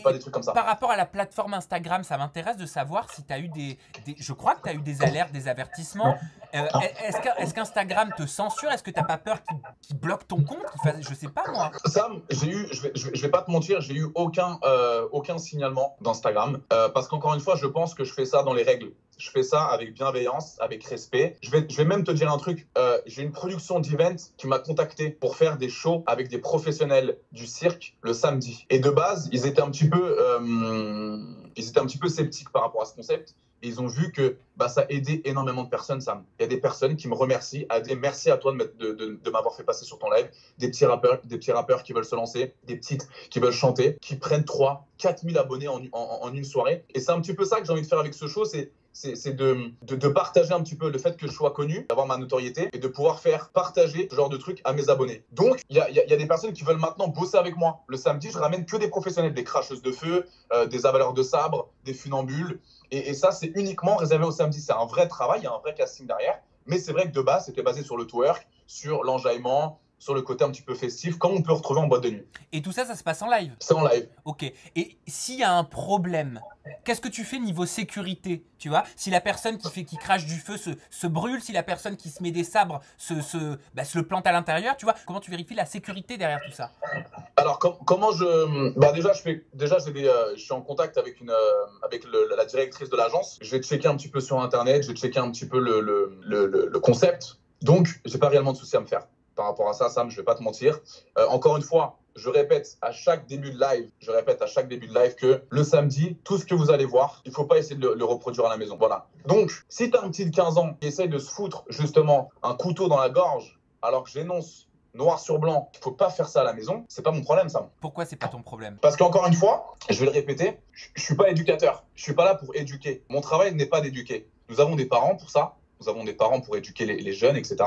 Pas des trucs comme ça. Par rapport à la plateforme Instagram, ça m'intéresse de savoir si tu as eu je crois que tu as eu des alertes, des avertissements. Est-ce qu'Instagram te censure? Est-ce que tu n'as pas peur qu'il bloque ton compte? Je sais pas moi. Sam, je vais pas te mentir, j'ai eu aucun signalement d'Instagram. Parce qu'encore une fois, je pense que je fais ça dans les règles. Je fais ça avec bienveillance, avec respect. Je vais même te dire un truc. J'ai une production d'event qui m'a contacté pour faire des shows avec des professionnels du cirque le samedi. Et de base, ils étaient un petit peu sceptiques par rapport à ce concept. Et ils ont vu que ça aidait énormément de personnes, Sam. Il y a des personnes qui me remercient. Merci à toi de m'avoir fait passer sur ton live. Des petits rappeurs qui veulent se lancer, des petites qui veulent chanter, qui prennent 3-4 000 abonnés en une soirée. Et c'est un petit peu ça que j'ai envie de faire avec ce show, c'est de partager un petit peu le fait que je sois connu, d'avoir ma notoriété et de pouvoir faire partager ce genre de trucs à mes abonnés. Donc, il y a des personnes qui veulent maintenant bosser avec moi. Le samedi, je ramène que des professionnels, des cracheuses de feu, des avaleurs de sabre, des funambules. Et ça, c'est uniquement réservé au samedi. C'est un vrai travail, il y a un vrai casting derrière. Mais c'est vrai que de base, c'était basé sur le twerk, sur l'enjaillement, sur le côté un petit peu festif, comme on peut retrouver en boîte de nuit. Et tout ça, ça se passe en live? C'est en live. Ok. Et s'il y a un problème, qu'est-ce que tu fais niveau sécurité? Tu vois, si la personne qui crache du feu se brûle, si la personne qui se met des sabres se le plante à l'intérieur, tu vois, comment tu vérifies la sécurité derrière tout ça? Alors, comment je... je suis en contact avec la directrice de l'agence. Je vais checker un petit peu sur Internet, je vais checker un petit peu le concept. Donc, j'ai pas réellement de souci à me faire. Par rapport à ça, Sam, je vais pas te mentir. Encore une fois, je répète à chaque début de live que le samedi, tout ce que vous allez voir, il faut pas essayer de le reproduire à la maison. Voilà. Donc, si tu as un petit de 15 ans qui essaye de se foutre justement un couteau dans la gorge, alors que j'énonce noir sur blanc, il faut pas faire ça à la maison, c'est pas mon problème, Sam. Pourquoi c'est pas ton problème? Parce qu'encore une fois, je vais le répéter, je suis pas éducateur. Je suis pas là pour éduquer. Mon travail n'est pas d'éduquer. Nous avons des parents pour ça. Nous avons des parents pour éduquer les jeunes, etc.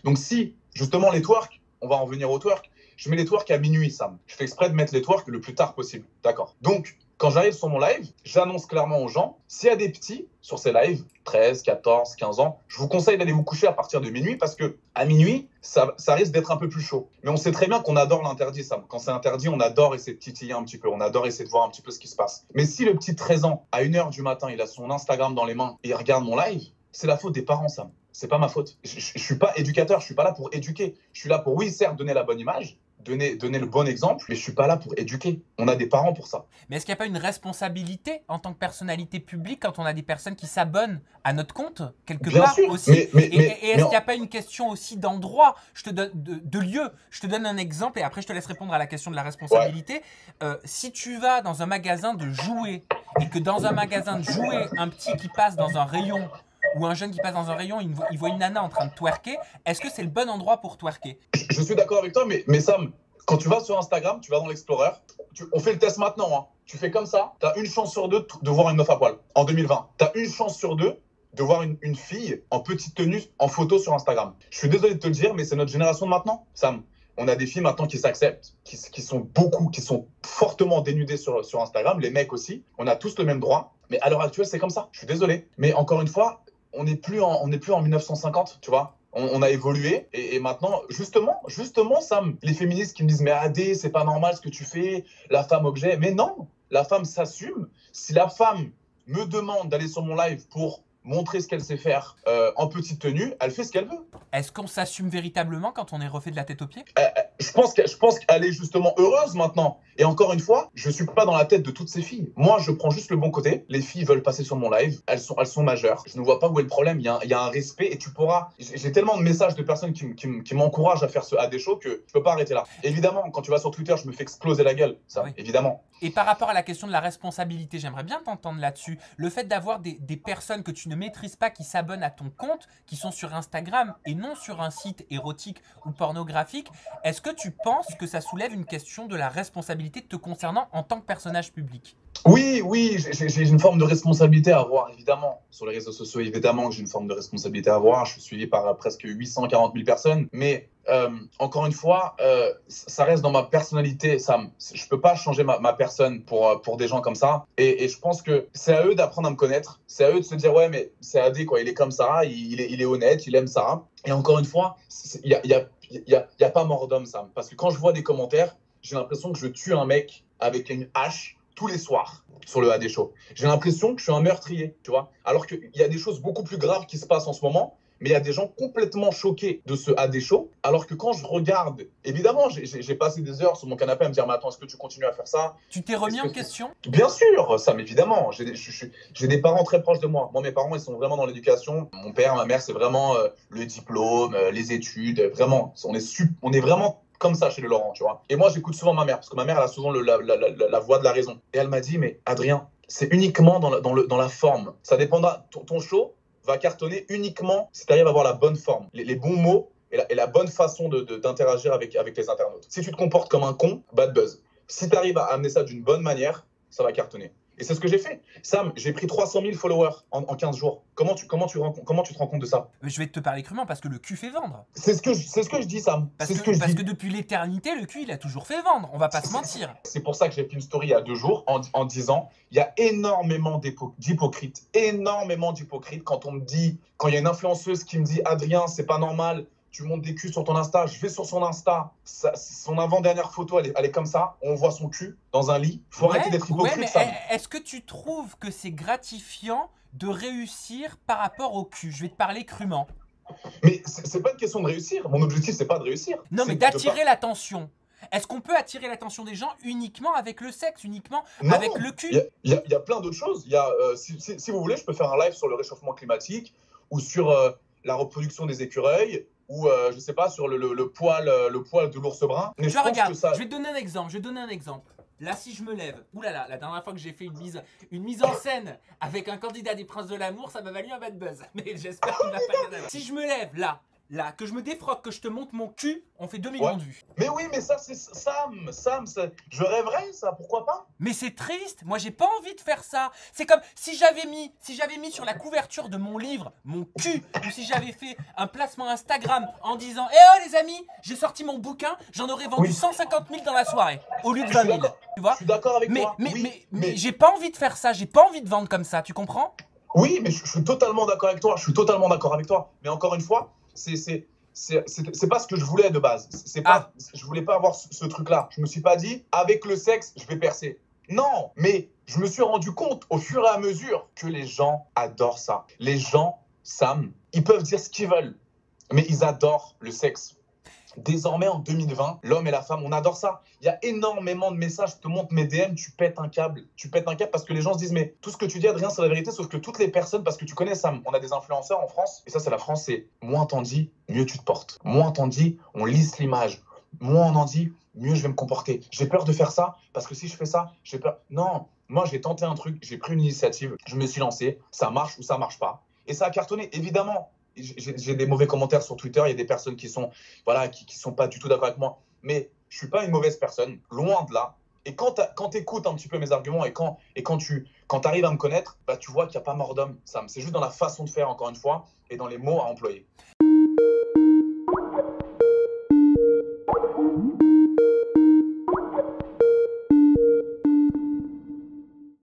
Donc si, justement, les twerks, on va en venir aux twerks, je mets les twerks à minuit, Sam. Je fais exprès de mettre les twerks le plus tard possible. D'accord. Donc, quand j'arrive sur mon live, j'annonce clairement aux gens, s'il y a des petits sur ces lives, 13, 14, 15 ans, je vous conseille d'aller vous coucher à partir de minuit parce que à minuit, ça risque d'être un peu plus chaud. Mais on sait très bien qu'on adore l'interdit, Sam. Quand c'est interdit, on adore essayer de titiller un petit peu. On adore essayer de voir un petit peu ce qui se passe. Mais si le petit de 13 ans, à 1h du matin, il a son Instagram dans les mains et il regarde mon live, c'est la faute des parents, Sam. C'est pas ma faute. Je suis pas éducateur, je suis pas là pour éduquer. Je suis là pour, oui, certes, donner la bonne image, donner le bon exemple, mais je suis pas là pour éduquer. On a des parents pour ça. Mais est-ce qu'il n'y a pas une responsabilité en tant que personnalité publique quand on a des personnes qui s'abonnent à notre compte quelque Bien part sûr, aussi? Et est-ce qu'il n'y a pas une question aussi d'endroit, je te donne de lieu? Je te donne un exemple et après je te laisse répondre à la question de la responsabilité. Ouais. Si tu vas dans un magasin de jouets et que dans un magasin de jouets, un petit qui passe dans un rayon ou un jeune qui passe dans un rayon, il voit une nana en train de twerker, est-ce que c'est le bon endroit pour twerker? Je suis d'accord avec toi, mais Sam, quand tu vas sur Instagram, tu vas dans l'Explorer, on fait le test maintenant, hein. Tu fais comme ça, tu as une chance sur deux de voir une meuf à poil en 2020. Tu as une chance sur deux de voir une fille en petite tenue en photo sur Instagram. Je suis désolé de te le dire, mais c'est notre génération de maintenant, Sam. On a des filles maintenant qui s'acceptent, qui sont fortement dénudées sur Instagram, les mecs aussi. On a tous le même droit, mais à l'heure actuelle, c'est comme ça. Je suis désolé. Mais encore une fois, on n'est plus en 1950, tu vois. On a évolué et maintenant, justement, Sam, les féministes qui me disent « Mais AD, c'est pas normal ce que tu fais, la femme objet. » Mais non, la femme s'assume. Si la femme me demande d'aller sur mon live pour montrer ce qu'elle sait faire en petite tenue, elle fait ce qu'elle veut. Est-ce qu'on s'assume véritablement quand on est refait de la tête aux pieds? Je pense qu'elle est justement heureuse maintenant. Et encore une fois, je ne suis pas dans la tête de toutes ces filles. Moi, je prends juste le bon côté. Les filles veulent passer sur mon live. Elles sont majeures. Je ne vois pas où est le problème. Il y a un respect et tu pourras... J'ai tellement de messages de personnes qui m'encouragent à faire ce AD show que je ne peux pas arrêter là. Évidemment, quand tu vas sur Twitter, je me fais exploser la gueule. Ça, oui. Évidemment. Et par rapport à la question de la responsabilité, j'aimerais bien t'entendre là-dessus. Le fait d'avoir des personnes que tu ne maîtrises pas qui s'abonnent à ton compte, qui sont sur Instagram et non sur un site érotique ou pornographique, est-ce que tu penses que ça soulève une question de la responsabilité te concernant en tant que personnage public? Oui, j'ai une forme de responsabilité à avoir, évidemment. Sur les réseaux sociaux, évidemment que j'ai une forme de responsabilité à avoir. Je suis suivi par presque 840 000 personnes. Mais encore une fois, ça reste dans ma personnalité, Sam. Je ne peux pas changer ma personne pour des gens comme ça. Et je pense que c'est à eux d'apprendre à me connaître. C'est à eux de se dire, ouais, mais c'est AD, quoi. Il est comme ça, il est honnête, il aime ça. Et encore une fois, il y a pas mort d'homme, Sam. Parce que quand je vois des commentaires, j'ai l'impression que je tue un mec avec une hache tous les soirs sur le AD Show. J'ai l'impression que je suis un meurtrier, tu vois. Alors qu'il y a des choses beaucoup plus graves qui se passent en ce moment, mais il y a des gens complètement choqués de ce AD Show. Alors que quand je regarde, évidemment, j'ai passé des heures sur mon canapé à me dire, mais attends, est-ce que tu continues à faire ça? Tu t'es remis en question? Bien sûr, Sam, évidemment. J'ai des parents très proches de moi. Moi, mes parents, ils sont vraiment dans l'éducation. Mon père, ma mère, c'est vraiment le diplôme, les études, vraiment. On est vraiment comme ça chez les Laurent, tu vois. Et moi, j'écoute souvent ma mère, parce que ma mère, elle a souvent la voix de la raison. Et elle m'a dit, mais Adrien, c'est uniquement dans la forme. Ça dépendra. Ton show va cartonner uniquement si tu arrives à avoir la bonne forme, les bons mots et la bonne façon d'interagir avec les internautes. Si tu te comportes comme un con, bad buzz. Si tu arrives à amener ça d'une bonne manière, ça va cartonner. Et c'est ce que j'ai fait. Sam, j'ai pris 300 000 followers en 15 jours. Comment tu te rends compte de ça? Je vais te parler crûment parce que le cul fait vendre. C'est ce que je dis, Sam. Parce que depuis l'éternité, le cul, il a toujours fait vendre. On va pas se mentir. C'est pour ça que j'ai fait une story il y a 2 jours en disant il y a énormément d'hypocrites. Énormément d'hypocrites. Quand il y a une influenceuse qui me dit Adrien, c'est pas normal. Tu montes des culs sur ton Insta, je vais sur son Insta, son avant-dernière photo, elle est comme ça, on voit son cul dans un lit. Faut arrêter d'être hypocrite, mais ça. Est-ce que tu trouves que c'est gratifiant de réussir par rapport au cul? Je vais te parler crûment. Mais c'est pas une question de réussir. Mon objectif, c'est pas de réussir. Non, mais d'attirer l'attention. Est-ce qu'on peut attirer l'attention des gens uniquement avec le sexe, uniquement avec le cul? Il y a plein d'autres choses. Si vous voulez, je peux faire un live sur le réchauffement climatique ou sur la reproduction des écureuils. Ou je sais pas, sur le poil de l'ours brun. Mais regarde, je vais te donner un exemple. Là, si je me lève, oulala, la dernière fois que j'ai fait une mise en scène avec un candidat des Princes de l'amour, ça m'a valu un bad buzz. Mais j'espère qu'il va pas y en. Si je me lève là, que je me défroque, que je te montre mon cul, on fait 2 millions de vues. Mais oui, mais ça, c'est Sam, je rêverais, ça, pourquoi pas? Mais c'est triste, moi j'ai pas envie de faire ça. C'est comme si j'avais mis sur la couverture de mon livre mon cul, ou si j'avais fait un placement Instagram en disant eh oh les amis, j'ai sorti mon bouquin, j'en aurais vendu 150 000 dans la soirée, au lieu de 20 000. Tu vois? Je suis d'accord avec toi. Mais j'ai pas envie de faire ça, j'ai pas envie de vendre comme ça, tu comprends? Oui, mais je suis totalement d'accord avec toi, Mais encore une fois, c'est pas ce que je voulais de base. Je voulais pas avoir ce truc-là. Je me suis pas dit, avec le sexe, je vais percer. Non, mais je me suis rendu compte au fur et à mesure que les gens adorent ça. Les gens, Sam, ils peuvent dire ce qu'ils veulent, mais ils adorent le sexe. Désormais, en 2020, l'homme et la femme, on adore ça. Il y a énormément de messages, je te montre mes DM, tu pètes un câble. Parce que les gens se disent, mais tout ce que tu dis, Adrien, c'est la vérité, sauf que toutes les personnes, parce que tu connais Sam, on a des influenceurs en France, et ça, c'est la France, c'est moins t'en dis, mieux tu te portes. Moins t'en dis, on lisse l'image. Moins on en dit, mieux je vais me comporter. J'ai peur de faire ça, parce que si je fais ça, j'ai peur. Non, moi, j'ai tenté un truc, j'ai pris une initiative, je me suis lancé, ça marche ou ça marche pas. Et ça a cartonné, évidemment. J'ai des mauvais commentaires sur Twitter, il y a des personnes qui sont pas du tout d'accord avec moi, mais je suis pas une mauvaise personne, loin de là. Et quand tu écoutes un petit peu mes arguments et quand tu arrives à me connaître, bah, tu vois qu'il n'y a pas mort d'homme, Sam. C'est juste dans la façon de faire, encore une fois, et dans les mots à employer.